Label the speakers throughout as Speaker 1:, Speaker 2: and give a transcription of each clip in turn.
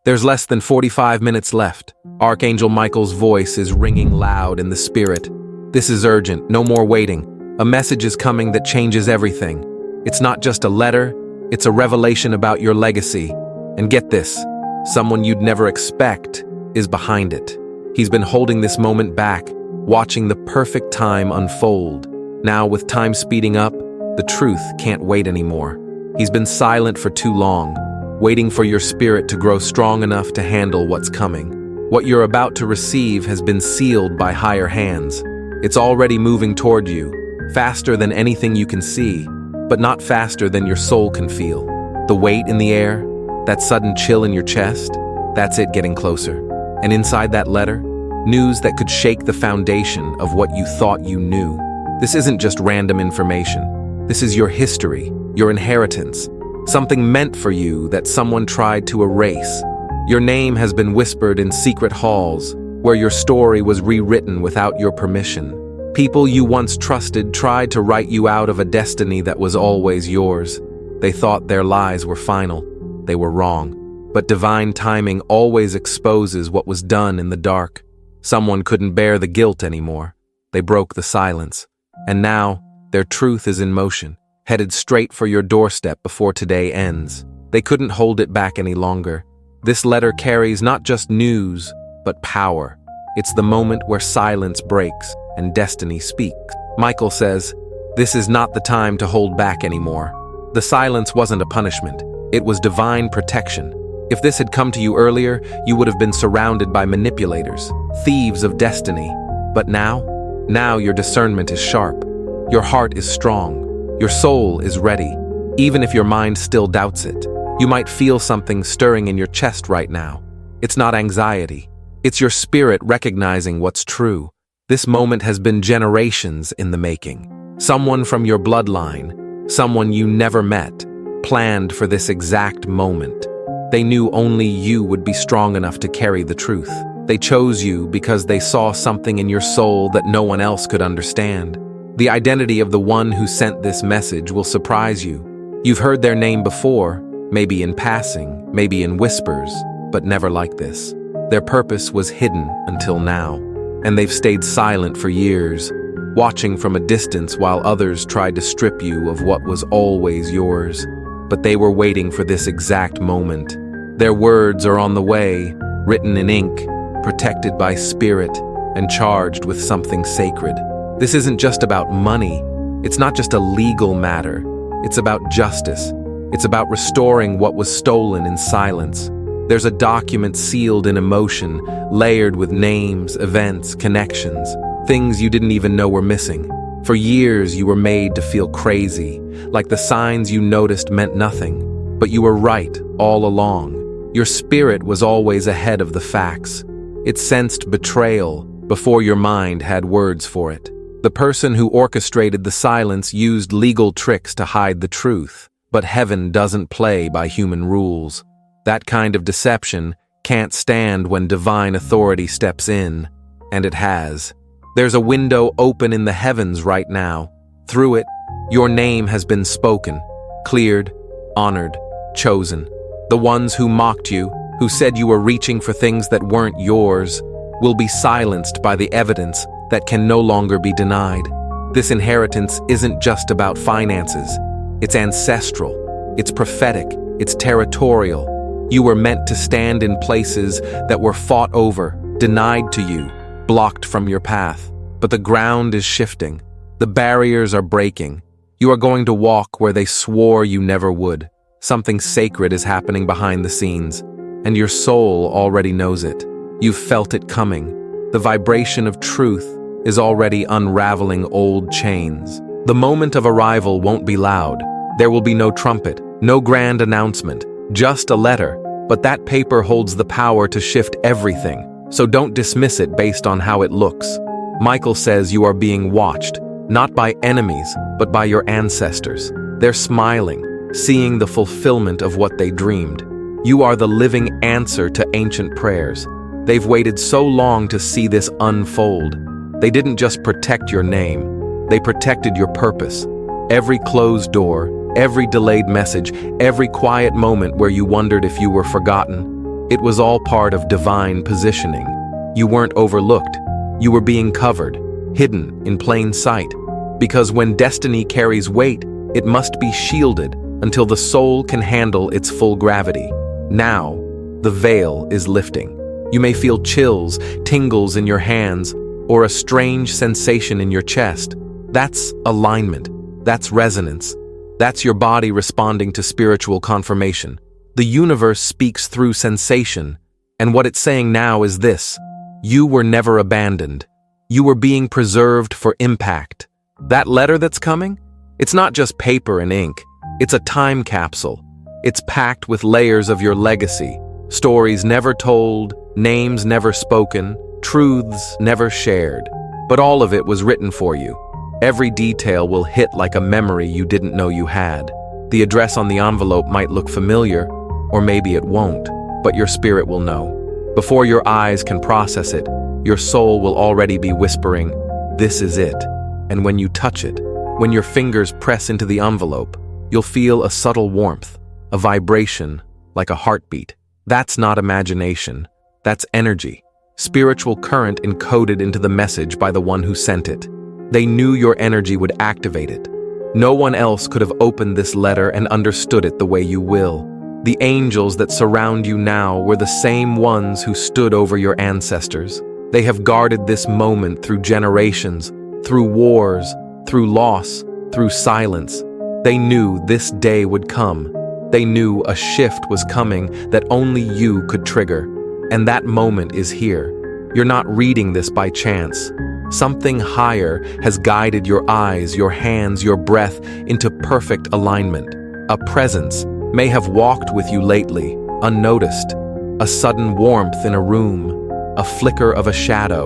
Speaker 1: There's less than 45 minutes left. Archangel Michael's voice is ringing loud in the spirit. This is urgent, no more waiting. A message is coming that changes everything. It's not just a letter, it's a revelation about your legacy. And get this, someone you'd never expect is behind it. He's been holding this moment back, watching the perfect time unfold. Now, with time speeding up, the truth can't wait anymore. He's been silent for too long, waiting for your spirit to grow strong enough to handle what's coming. What you're about to receive has been sealed by higher hands. It's already moving toward you, faster than anything you can see, but not faster than your soul can feel. The weight in the air, that sudden chill in your chest, that's it getting closer. And inside that letter, news that could shake the foundation of what you thought you knew. This isn't just random information. This is your history, your inheritance, something meant for you that someone tried to erase. Your name has been whispered in secret halls, where your story was rewritten without your permission. People you once trusted tried to write you out of a destiny that was always yours. They thought their lies were final. They were wrong. But divine timing always exposes what was done in the dark. Someone couldn't bear the guilt anymore. They broke the silence. And now, their truth is in motion, headed straight for your doorstep before today ends. They couldn't hold it back any longer. This letter carries not just news, but power. It's the moment where silence breaks and destiny speaks. Michael says, "This is not the time to hold back anymore." The silence wasn't a punishment. It was divine protection. If this had come to you earlier, you would have been surrounded by manipulators, thieves of destiny. But now your discernment is sharp. Your heart is strong. Your soul is ready. Even if your mind still doubts it, you might feel something stirring in your chest right now. It's not anxiety. It's your spirit recognizing what's true. This moment has been generations in the making. Someone from your bloodline, someone you never met, planned for this exact moment. They knew only you would be strong enough to carry the truth. They chose you because they saw something in your soul that no one else could understand. The identity of the one who sent this message will surprise you. You've heard their name before, maybe in passing, maybe in whispers, but never like this. Their purpose was hidden until now, and they've stayed silent for years, watching from a distance while others tried to strip you of what was always yours. But they were waiting for this exact moment. Their words are on the way, written in ink, protected by spirit, and charged with something sacred. This isn't just about money. It's not just a legal matter. It's about justice. It's about restoring what was stolen in silence. There's a document sealed in emotion, layered with names, events, connections, things you didn't even know were missing. For years, you were made to feel crazy, like the signs you noticed meant nothing. But you were right all along. Your spirit was always ahead of the facts. It sensed betrayal before your mind had words for it. The person who orchestrated the silence used legal tricks to hide the truth. But heaven doesn't play by human rules. That kind of deception can't stand when divine authority steps in, and it has. There's a window open in the heavens right now. Through it, your name has been spoken, cleared, honored, chosen. The ones who mocked you, who said you were reaching for things that weren't yours, will be silenced by the evidence that can no longer be denied. This inheritance isn't just about finances. It's ancestral, it's prophetic, it's territorial. You were meant to stand in places that were fought over, denied to you, blocked from your path. But the ground is shifting. The barriers are breaking. You are going to walk where they swore you never would. Something sacred is happening behind the scenes, and your soul already knows it. You've felt it coming. The vibration of truth is already unraveling old chains. The moment of arrival won't be loud. There will be no trumpet, no grand announcement, just a letter. But that paper holds the power to shift everything, so don't dismiss it based on how it looks. Michael says you are being watched, not by enemies, but by your ancestors. They're smiling, seeing the fulfillment of what they dreamed. You are the living answer to ancient prayers. They've waited so long to see this unfold. They didn't just protect your name, they protected your purpose. Every closed door, every delayed message, every quiet moment where you wondered if you were forgotten. It was all part of divine positioning. You weren't overlooked. You were being covered, hidden in plain sight. Because when destiny carries weight, it must be shielded until the soul can handle its full gravity. Now, the veil is lifting. You may feel chills, tingles in your hands, or a strange sensation in your chest. That's alignment. That's resonance. That's your body responding to spiritual confirmation. The universe speaks through sensation, and what it's saying now is this: you were never abandoned. You were being preserved for impact. That letter that's coming? It's not just paper and ink. It's a time capsule. It's packed with layers of your legacy, stories never told, names never spoken, truths never shared. But all of it was written for you. Every detail will hit like a memory you didn't know you had. The address on the envelope might look familiar, or maybe it won't, but your spirit will know. Before your eyes can process it, your soul will already be whispering, "This is it." And when you touch it, when your fingers press into the envelope, you'll feel a subtle warmth, a vibration, like a heartbeat. That's not imagination. That's energy. Spiritual current encoded into the message by the one who sent it. They knew your energy would activate it. No one else could have opened this letter and understood it the way you will. The angels that surround you now were the same ones who stood over your ancestors. They have guarded this moment through generations, through wars, through loss, through silence. They knew this day would come. They knew a shift was coming that only you could trigger. And that moment is here. You're not reading this by chance. Something higher has guided your eyes, your hands, your breath into perfect alignment. A presence may have walked with you lately, unnoticed. A sudden warmth in a room, a flicker of a shadow,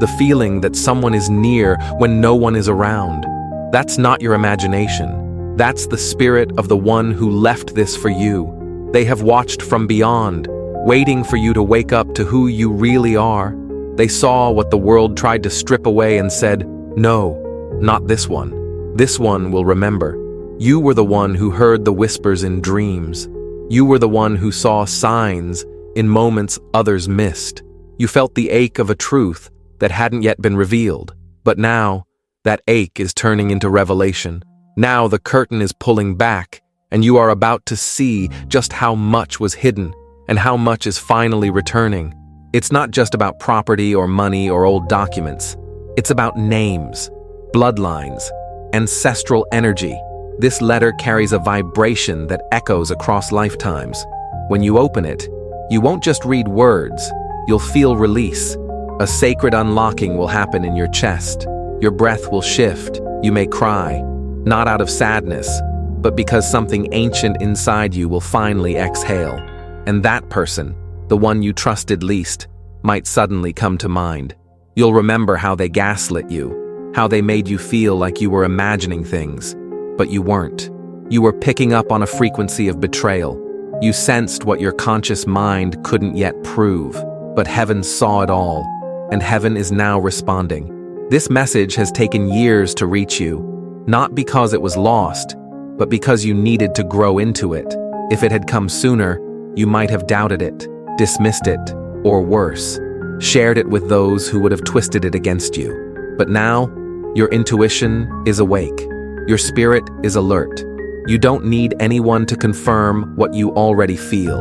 Speaker 1: the feeling that someone is near when no one is around. That's not your imagination. That's the spirit of the one who left this for you. They have watched from beyond, waiting for you to wake up to who you really are. They saw what the world tried to strip away and said, "No, not this one. This one will remember." You were the one who heard the whispers in dreams. You were the one who saw signs in moments others missed. You felt the ache of a truth that hadn't yet been revealed. But now, that ache is turning into revelation. Now the curtain is pulling back, and you are about to see just how much was hidden and how much is finally returning. It's not just about property or money or old documents. It's about names, bloodlines, ancestral energy. This letter carries a vibration that echoes across lifetimes. When you open it, you won't just read words, you'll feel release. A sacred unlocking will happen in your chest. Your breath will shift. You may cry, not out of sadness, but because something ancient inside you will finally exhale. And that person, the one you trusted least, might suddenly come to mind. You'll remember how they gaslit you, how they made you feel like you were imagining things, but you weren't. You were picking up on a frequency of betrayal. You sensed what your conscious mind couldn't yet prove, but heaven saw it all, and heaven is now responding. This message has taken years to reach you, not because it was lost, but because you needed to grow into it. If it had come sooner, you might have doubted it, dismissed it, or worse, shared it with those who would have twisted it against you. But now, your intuition is awake. Your spirit is alert. You don't need anyone to confirm what you already feel.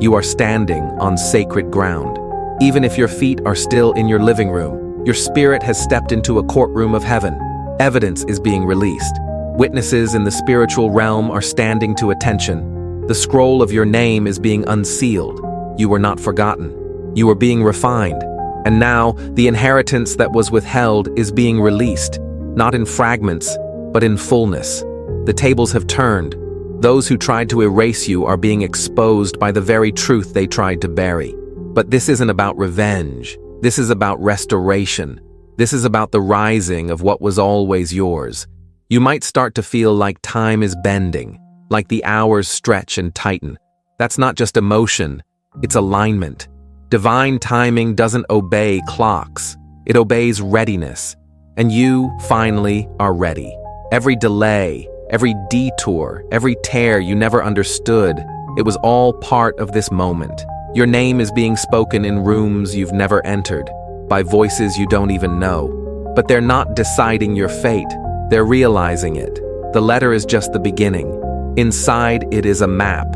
Speaker 1: You are standing on sacred ground. Even if your feet are still in your living room, your spirit has stepped into a courtroom of heaven. Evidence is being released. Witnesses in the spiritual realm are standing to attention. The scroll of your name is being unsealed. You were not forgotten. You were being refined. And now, the inheritance that was withheld is being released, not in fragments, but in fullness. The tables have turned. Those who tried to erase you are being exposed by the very truth they tried to bury. But this isn't about revenge. This is about restoration. This is about the rising of what was always yours. You might start to feel like time is bending, like the hours stretch and tighten. That's not just emotion, it's alignment. Divine timing doesn't obey clocks. It obeys readiness. And you, finally, are ready. Every delay, every detour, every tear you never understood, it was all part of this moment. Your name is being spoken in rooms you've never entered, by voices you don't even know. But they're not deciding your fate, they're realizing it. The letter is just the beginning. Inside it is a map.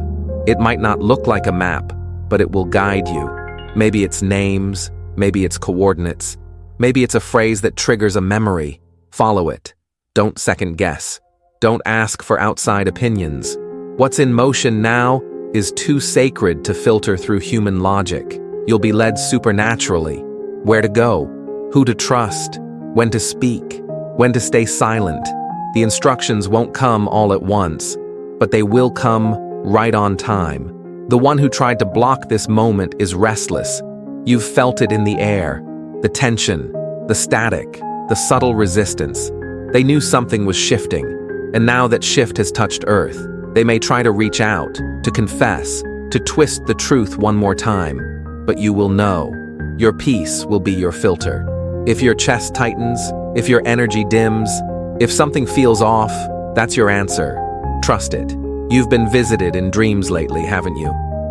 Speaker 1: It might not look like a map, but it will guide you. Maybe it's names, maybe it's coordinates, maybe it's a phrase that triggers a memory. Follow it. Don't second guess. Don't ask for outside opinions. What's in motion now is too sacred to filter through human logic. You'll be led supernaturally. Where to go, who to trust, when to speak, when to stay silent. The instructions won't come all at once, but they will come right on time. The one who tried to block this moment is restless. You've felt it in the air, the tension, the static, the subtle resistance. They knew something was shifting, and now that shift has touched Earth, they may try to reach out, to confess, to twist the truth one more time. But you will know. Your peace will be your filter. If your chest tightens, if your energy dims, if something feels off, that's your answer. Trust it. You've been visited in dreams lately, haven't you?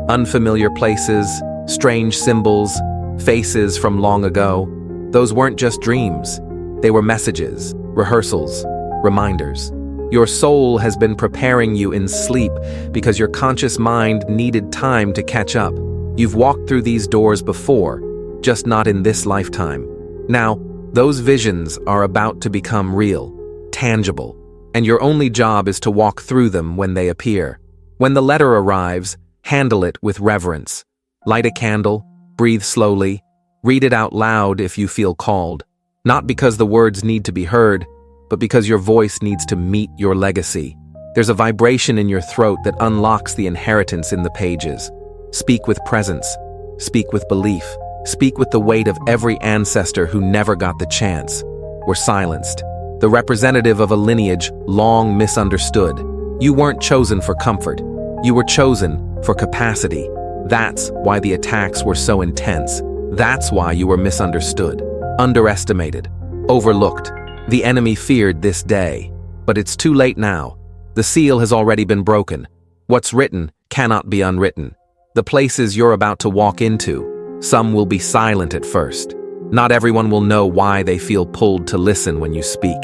Speaker 1: Unfamiliar places, strange symbols, faces from long ago. Those weren't just dreams. They were messages, rehearsals, reminders. Your soul has been preparing you in sleep because your conscious mind needed time to catch up. You've walked through these doors before, just not in this lifetime. Now, those visions are about to become real, tangible, and your only job is to walk through them when they appear. When the letter arrives, handle it with reverence. Light a candle, breathe slowly, read it out loud if you feel called. Not because the words need to be heard, but because your voice needs to meet your legacy. There's a vibration in your throat that unlocks the inheritance in the pages. Speak with presence. Speak with belief. Speak with the weight of every ancestor who never got the chance. Were silenced. The representative of a lineage long misunderstood. You weren't chosen for comfort. You were chosen for capacity. That's why the attacks were so intense. That's why you were misunderstood, underestimated, overlooked. The enemy feared this day. But it's too late now. The seal has already been broken. What's written cannot be unwritten. The places you're about to walk into, some will be silent at first. Not everyone will know why they feel pulled to listen when you speak.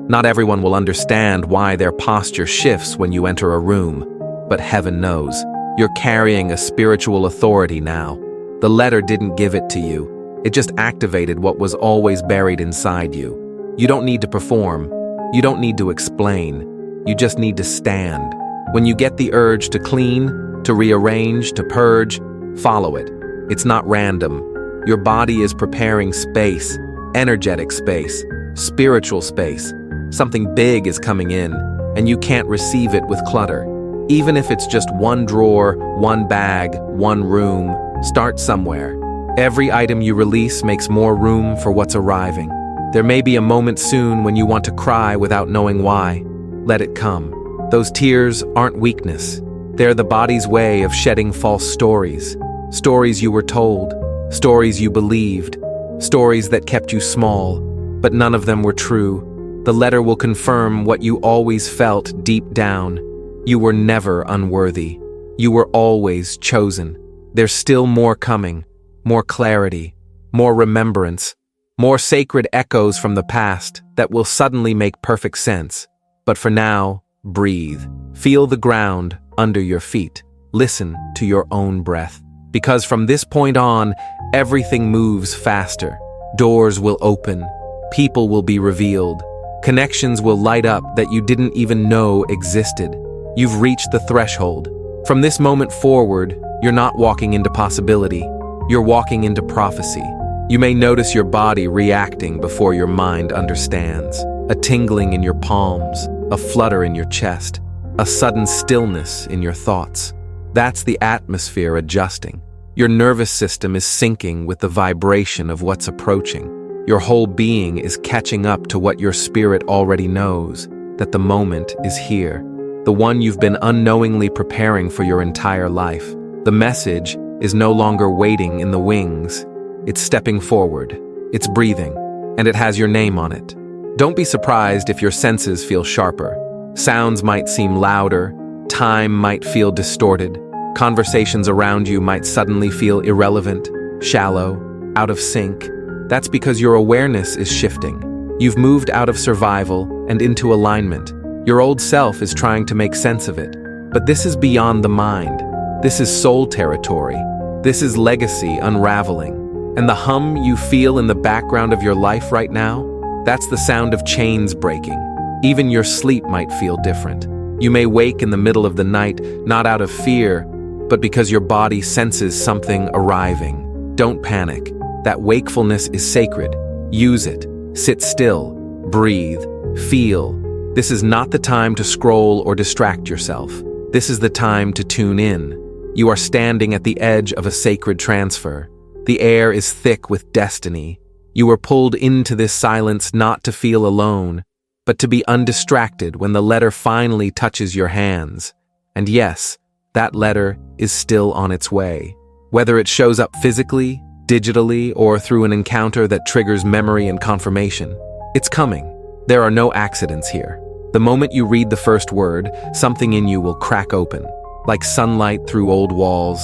Speaker 1: Not everyone will understand why their posture shifts when you enter a room. But heaven knows, you're carrying a spiritual authority now. The letter didn't give it to you. It just activated what was always buried inside you. You don't need to perform. You don't need to explain. You just need to stand. When you get the urge to clean, to rearrange, to purge, follow it. It's not random. Your body is preparing space, energetic space, spiritual space. Something big is coming in, and you can't receive it with clutter. Even if it's just one drawer, one bag, one room, start somewhere. Every item you release makes more room for what's arriving. There may be a moment soon when you want to cry without knowing why. Let it come. Those tears aren't weakness. They're the body's way of shedding false stories. Stories you were told. Stories you believed. Stories that kept you small. But none of them were true. The letter will confirm what you always felt deep down. You were never unworthy. You were always chosen. There's still more coming. More clarity. More remembrance. More sacred echoes from the past that will suddenly make perfect sense. But for now, breathe. Feel the ground under your feet. Listen to your own breath. Because from this point on, everything moves faster. Doors will open. People will be revealed. Connections will light up that you didn't even know existed. You've reached the threshold. From this moment forward, you're not walking into possibility. You're walking into prophecy. You may notice your body reacting before your mind understands. A tingling in your palms, a flutter in your chest, a sudden stillness in your thoughts. That's the atmosphere adjusting. Your nervous system is syncing with the vibration of what's approaching. Your whole being is catching up to what your spirit already knows, that the moment is here. The one you've been unknowingly preparing for your entire life. The message is no longer waiting in the wings. It's stepping forward, it's breathing, and it has your name on it. Don't be surprised if your senses feel sharper. Sounds might seem louder, time might feel distorted, Conversations around you might suddenly feel irrelevant, shallow, out of sync. That's because your awareness is shifting. You've moved out of survival and into alignment. Your old self is trying to make sense of it. But this is beyond the mind. This is soul territory. This is legacy unraveling. And the hum you feel in the background of your life right now, that's the sound of chains breaking. Even your sleep might feel different. You may wake in the middle of the night, not out of fear, but because your body senses something arriving. Don't panic. That wakefulness is sacred. Use it. Sit still. Breathe. Feel. This is not the time to scroll or distract yourself. This is the time to tune in. You are standing at the edge of a sacred transfer. The air is thick with destiny. You were pulled into this silence not to feel alone, but to be undistracted when the letter finally touches your hands. And yes, that letter is still on its way. Whether it shows up physically, digitally, or through an encounter that triggers memory and confirmation, it's coming. There are no accidents here. The moment you read the first word, something in you will crack open, like sunlight through old walls,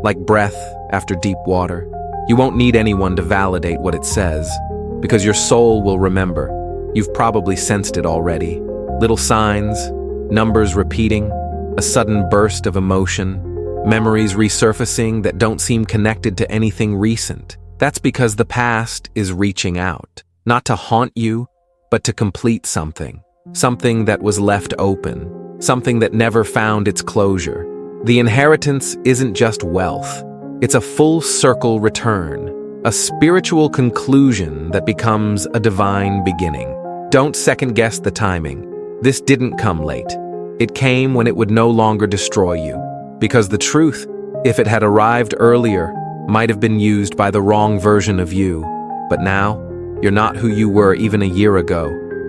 Speaker 1: like breath after deep water. You won't need anyone to validate what it says, because your soul will remember. You've probably sensed it already. Little signs, numbers repeating, a sudden burst of emotion, memories resurfacing that don't seem connected to anything recent. That's because the past is reaching out, not to haunt you, but to complete something. Something that was left open, something that never found its closure. The inheritance isn't just wealth. It's a full circle return, a spiritual conclusion that becomes a divine beginning. Don't second-guess the timing. This didn't come late. It came when it would no longer destroy you. Because the truth, if it had arrived earlier, might have been used by the wrong version of you. But now, you're not who you were even a year ago.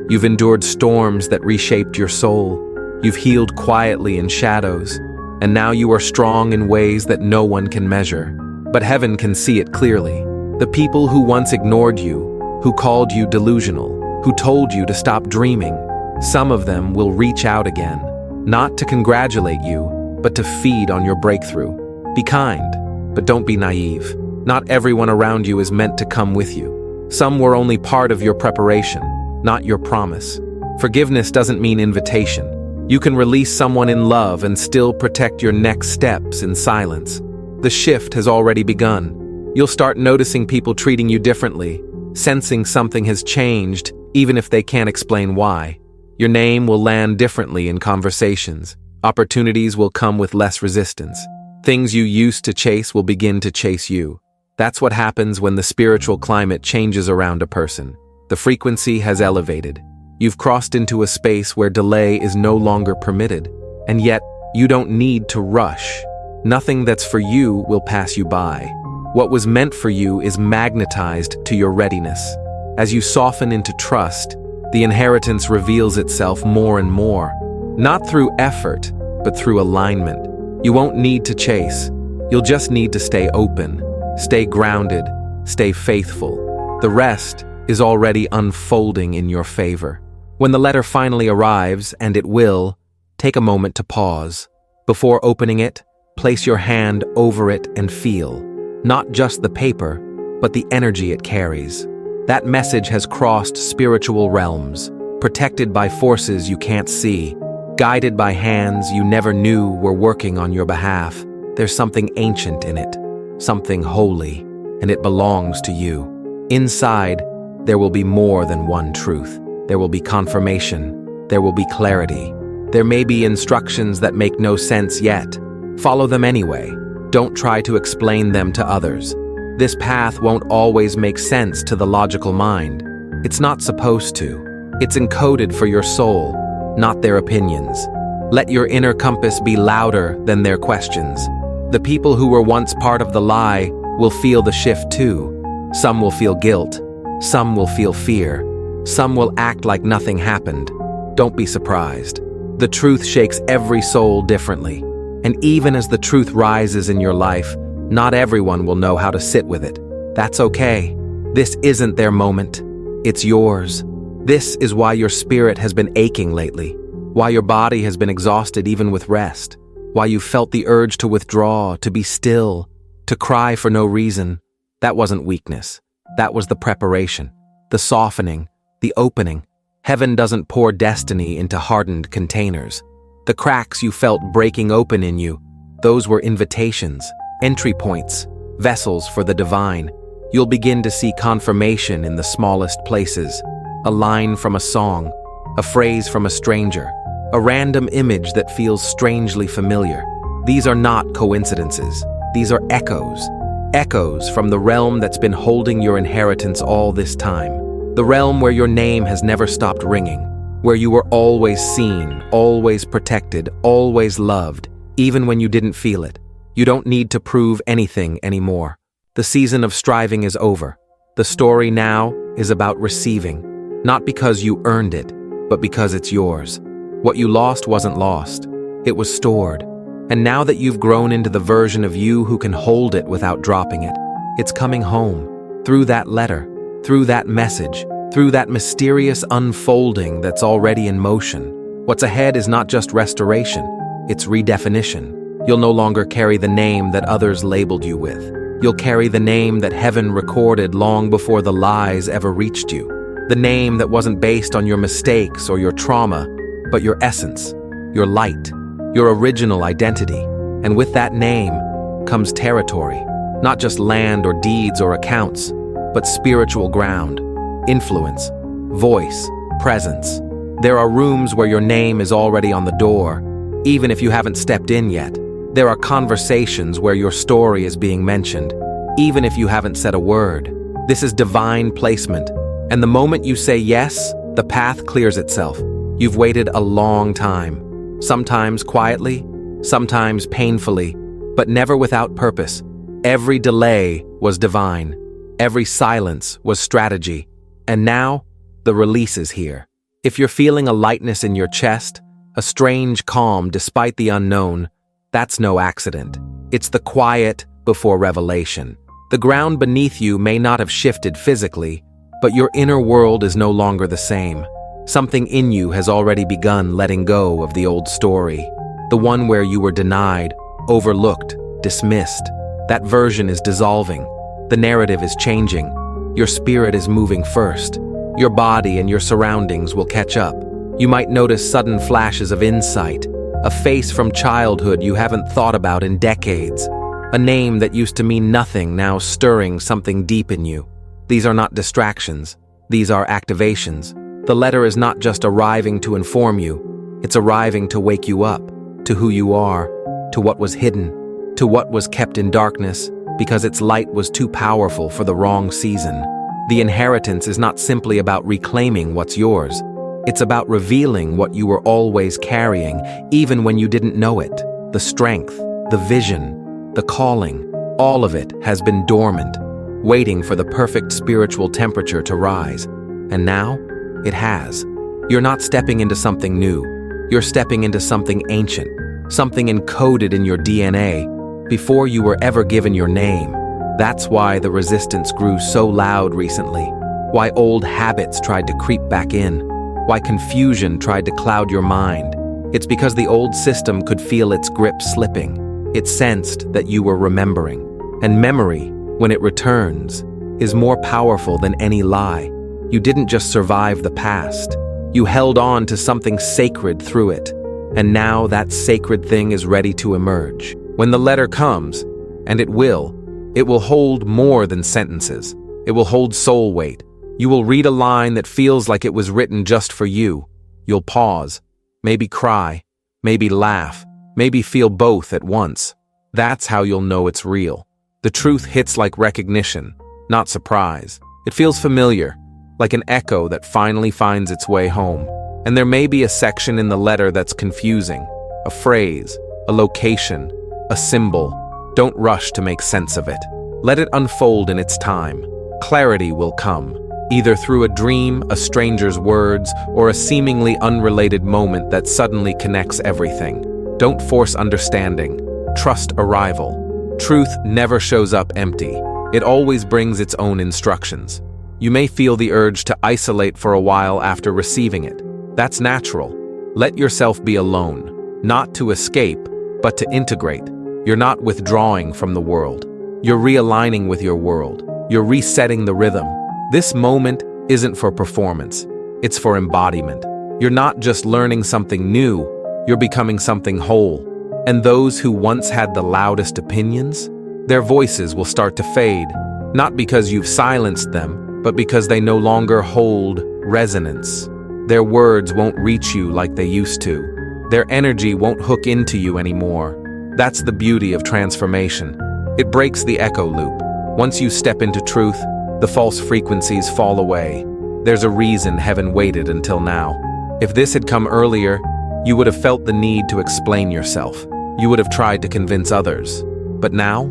Speaker 1: You've endured storms that reshaped your soul. You've healed quietly in shadows. And now you are strong in ways that no one can measure. But heaven can see it clearly. The people who once ignored you, who called you delusional, who told you to stop dreaming, some of them will reach out again, not to congratulate you, but to feed on your breakthrough. Be kind, but don't be naive. Not everyone around you is meant to come with you. Some were only part of your preparation, not your promise. Forgiveness doesn't mean invitation. You can release someone in love and still protect your next steps in silence. The shift has already begun. You'll start noticing people treating you differently, sensing something has changed, even if they can't explain why. Your name will land differently in conversations. Opportunities will come with less resistance. Things you used to chase will begin to chase you. That's what happens when the spiritual climate changes around a person. The frequency has elevated. You've crossed into a space where delay is no longer permitted, and yet you don't need to rush. Nothing that's for you will pass you by. What was meant for you is magnetized to your readiness. As you soften into trust, the inheritance reveals itself more and more, not through effort, but through alignment. You won't need to chase. You'll just need to stay open, stay grounded, stay faithful. The rest is already unfolding in your favor. When the letter finally arrives, and it will, take a moment to pause. Before opening it, place your hand over it and feel, not just the paper, but the energy it carries. That message has crossed spiritual realms, protected by forces you can't see, guided by hands you never knew were working on your behalf. There's something ancient in it, something holy, and it belongs to you. Inside, there will be more than one truth. There will be confirmation. There will be clarity. There may be instructions that make no sense yet. Follow them anyway. Don't try to explain them to others. This path won't always make sense to the logical mind. It's not supposed to. It's encoded for your soul, not their opinions. Let your inner compass be louder than their questions. The people who were once part of the lie will feel the shift too. Some will feel guilt. Some will feel fear. Some will act like nothing happened. Don't be surprised. The truth shakes every soul differently. And even as the truth rises in your life, not everyone will know how to sit with it. That's okay. This isn't their moment. It's yours. This is why your spirit has been aching lately, why your body has been exhausted even with rest. why you felt the urge to withdraw, to be still, to cry for no reason. That wasn't weakness. That was the preparation, the softening, the opening. Heaven doesn't pour destiny into hardened containers. The cracks you felt breaking open in you, those were invitations, entry points, vessels for the divine. You'll begin to see confirmation in the smallest places. A line from a song, a phrase from a stranger, a random image that feels strangely familiar. These are not coincidences. These are echoes. Echoes from the realm that's been holding your inheritance all this time. The realm where your name has never stopped ringing, where you were always seen, always protected, always loved, even when you didn't feel it. You don't need to prove anything anymore. The season of striving is over. The story now is about receiving, not because you earned it, but because it's yours. What you lost wasn't lost. It was stored. And now that you've grown into the version of you who can hold it without dropping it, it's coming home, through that letter, through that message, through that mysterious unfolding that's already in motion. What's ahead is not just restoration, it's redefinition. You'll no longer carry the name that others labeled you with. You'll carry the name that heaven recorded long before the lies ever reached you. The name that wasn't based on your mistakes or your trauma, but your essence, your light, your original identity. And with that name comes territory, not just land or deeds or accounts, but spiritual ground, influence, voice, presence. There are rooms where your name is already on the door, even if you haven't stepped in yet. There are conversations where your story is being mentioned, even if you haven't said a word. This is divine placement, and the moment you say yes, the path clears itself. You've waited a long time. Sometimes quietly, sometimes painfully, but never without purpose. Every delay was divine. Every silence was strategy. And now, the release is here. If you're feeling a lightness in your chest, a strange calm despite the unknown, that's no accident. It's the quiet before revelation. The ground beneath you may not have shifted physically, but your inner world is no longer the same. Something in you has already begun letting go of the old story, the one where you were denied, overlooked, dismissed. That version is dissolving. The narrative is changing. Your spirit is moving first. Your body and your surroundings will catch up. You might notice sudden flashes of insight, a face from childhood you haven't thought about in decades, a name that used to mean nothing now stirring something deep in you. These are not distractions. These are activations. The letter is not just arriving to inform you, it's arriving to wake you up, to who you are, to what was hidden, to what was kept in darkness because its light was too powerful for the wrong season. The inheritance is not simply about reclaiming what's yours, it's about revealing what you were always carrying, even when you didn't know it. The strength, the vision, the calling, all of it has been dormant, waiting for the perfect spiritual temperature to rise. And now, it has. You're not stepping into something new. You're stepping into something ancient, something encoded in your DNA before you were ever given your name. That's why the resistance grew so loud recently, why old habits tried to creep back in, why confusion tried to cloud your mind. It's because the old system could feel its grip slipping. It sensed that you were remembering. And memory, when it returns, is more powerful than any lie. You didn't just survive the past. You held on to something sacred through it. And now that sacred thing is ready to emerge. When the letter comes, and it will hold more than sentences. It will hold soul weight. You will read a line that feels like it was written just for you. You'll pause, maybe cry, maybe laugh, maybe feel both at once. That's how you'll know it's real. The truth hits like recognition, not surprise. It feels familiar, like an echo that finally finds its way home. And there may be a section in the letter that's confusing, a phrase, a location, a symbol. Don't rush to make sense of it. Let it unfold in its time. Clarity will come, either through a dream, a stranger's words, or a seemingly unrelated moment that suddenly connects everything. Don't force understanding. Trust arrival. Truth never shows up empty. It always brings its own instructions. You may feel the urge to isolate for a while after receiving it. That's natural. Let yourself be alone, not to escape, but to integrate. You're not withdrawing from the world. You're realigning with your world. You're resetting the rhythm. This moment isn't for performance. It's for embodiment. You're not just learning something new, you're becoming something whole. And those who once had the loudest opinions, their voices will start to fade, not because you've silenced them, but because they no longer hold resonance. Their words won't reach you like they used to. Their energy won't hook into you anymore. That's the beauty of transformation. It breaks the echo loop. Once you step into truth, the false frequencies fall away. There's a reason heaven waited until now. If this had come earlier, you would have felt the need to explain yourself. You would have tried to convince others. But now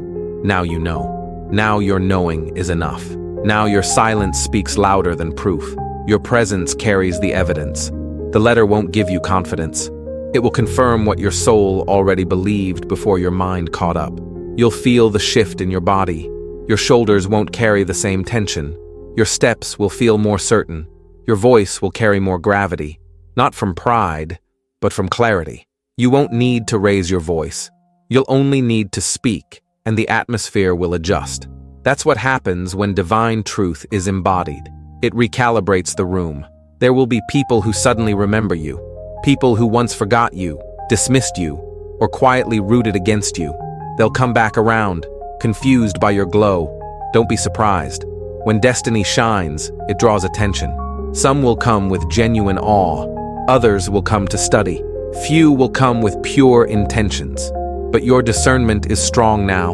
Speaker 1: you know. Now your knowing is enough. Now your silence speaks louder than proof. Your presence carries the evidence. The letter won't give you confidence. It will confirm what your soul already believed before your mind caught up. You'll feel the shift in your body. Your shoulders won't carry the same tension. Your steps will feel more certain. Your voice will carry more gravity, not from pride, but from clarity. You won't need to raise your voice. You'll only need to speak, and the atmosphere will adjust. That's what happens when divine truth is embodied. It recalibrates the room. There will be people who suddenly remember you. People who once forgot you, dismissed you, or quietly rooted against you. They'll come back around, confused by your glow. Don't be surprised. When destiny shines, it draws attention. Some will come with genuine awe. Others will come to study. Few will come with pure intentions. But your discernment is strong now.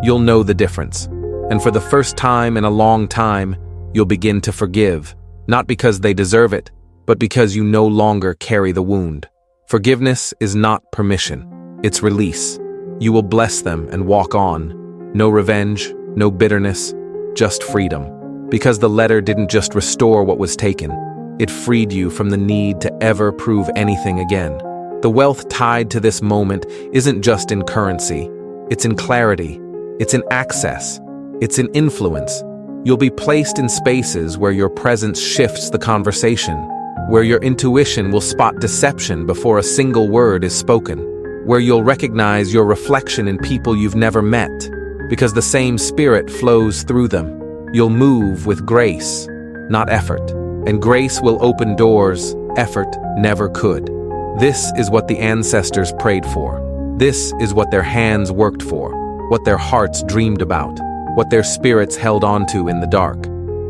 Speaker 1: You'll know the difference. And for the first time in a long time, you'll begin to forgive. Not because they deserve it, but because you no longer carry the wound. Forgiveness is not permission. It's release. You will bless them and walk on. No revenge, no bitterness, just freedom. Because the letter didn't just restore what was taken. It freed you from the need to ever prove anything again. The wealth tied to this moment isn't just in currency. It's in clarity. It's in access. It's in influence. You'll be placed in spaces where your presence shifts the conversation, where your intuition will spot deception before a single word is spoken, where you'll recognize your reflection in people you've never met, because the same spirit flows through them. You'll move with grace, not effort, and grace will open doors effort never could. This is what the ancestors prayed for. This is what their hands worked for, what their hearts dreamed about, what their spirits held onto in the dark.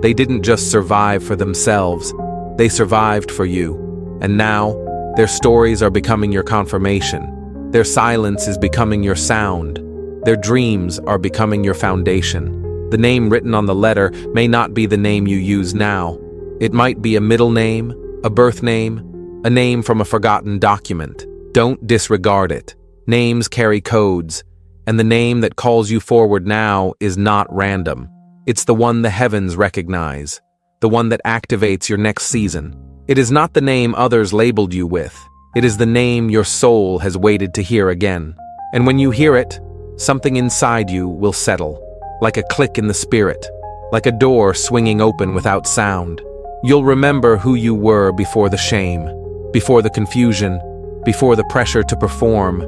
Speaker 1: They didn't just survive for themselves, they survived for you. And now, their stories are becoming your confirmation. Their silence is becoming your sound. Their dreams are becoming your foundation. The name written on the letter may not be the name you use now. It might be a middle name, a birth name, a name from a forgotten document. Don't disregard it. Names carry codes, and the name that calls you forward now is not random. It's the one the heavens recognize, the one that activates your next season. It is not the name others labeled you with. It is the name your soul has waited to hear again. And when you hear it, something inside you will settle, like a click in the spirit, like a door swinging open without sound. You'll remember who you were before the shame, before the confusion, before the pressure to perform,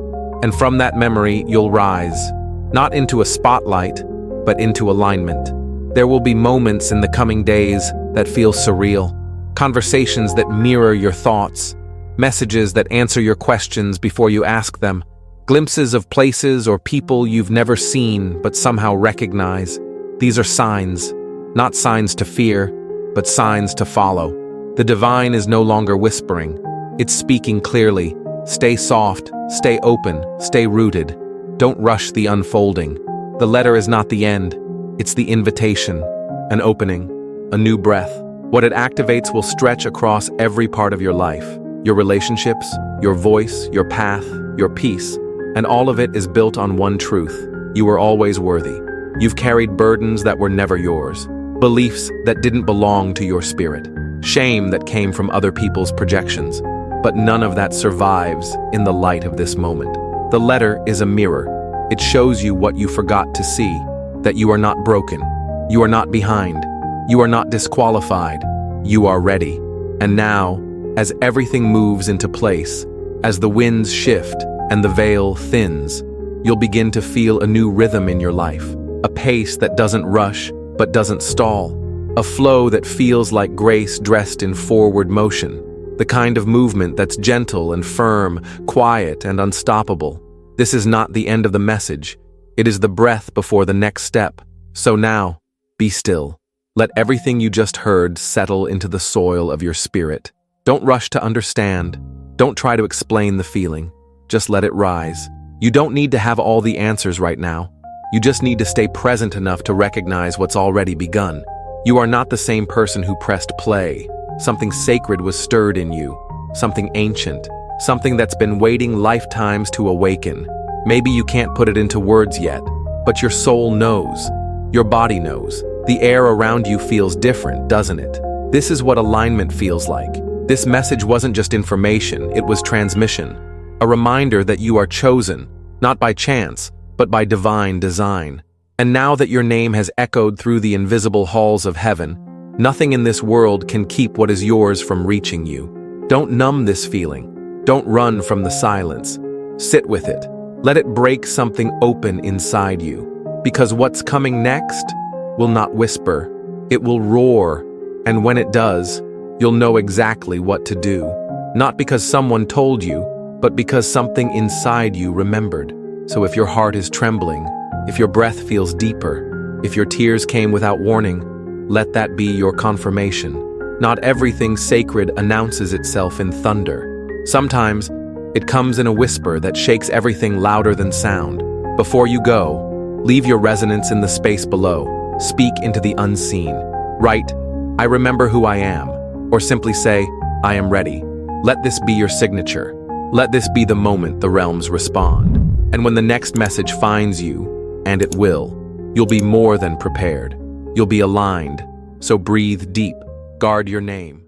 Speaker 1: and from that memory you'll rise, not into a spotlight, but into alignment. There will be moments in the coming days that feel surreal, conversations that mirror your thoughts, messages that answer your questions before you ask them, glimpses of places or people you've never seen but somehow recognize. These are signs, not signs to fear, but signs to follow. The divine is no longer whispering. It's speaking clearly. Stay soft, stay open, stay rooted. Don't rush the unfolding. The letter is not the end. It's the invitation, an opening, a new breath. What it activates will stretch across every part of your life. Your relationships, your voice, your path, your peace. And all of it is built on one truth. You were always worthy. You've carried burdens that were never yours. Beliefs that didn't belong to your spirit. Shame that came from other people's projections. But none of that survives in the light of this moment. The letter is a mirror. It shows you what you forgot to see, that you are not broken, you are not behind, you are not disqualified, you are ready. And now, as everything moves into place, as the winds shift and the veil thins. You'll begin to feel a new rhythm in your life, a pace that doesn't rush but doesn't stall, a flow that feels like grace dressed in forward motion, the kind of movement that's gentle and firm, quiet and unstoppable. This is not the end of the message. It is the breath before the next step. So now, be still. Let everything you just heard settle into the soil of your spirit. Don't rush to understand. Don't try to explain the feeling. Just let it rise. You don't need to have all the answers right now. You just need to stay present enough to recognize what's already begun. You are not the same person who pressed play. Something sacred was stirred in you. Something ancient. Something that's been waiting lifetimes to awaken. Maybe you can't put it into words yet, but your soul knows. Your body knows. The air around you feels different, doesn't it? This is what alignment feels like. This message wasn't just information, it was transmission. A reminder that you are chosen, not by chance, but by divine design. And now that your name has echoed through the invisible halls of heaven, nothing in this world can keep what is yours from reaching you. Don't numb this feeling. Don't run from the silence. Sit with it. Let it break something open inside you. Because what's coming next will not whisper. It will roar. And when it does, you'll know exactly what to do. Not because someone told you, but because something inside you remembered. So if your heart is trembling, if your breath feels deeper, if your tears came without warning, let that be your confirmation. Not everything sacred announces itself in thunder. Sometimes, it comes in a whisper that shakes everything louder than sound. Before you go, leave your resonance in the space below. Speak into the unseen. Write, "I remember who I am," or simply say, "I am ready." Let this be your signature. Let this be the moment the realms respond. And when the next message finds you, and it will, you'll be more than prepared. You'll be aligned. So breathe deep. Guard your name.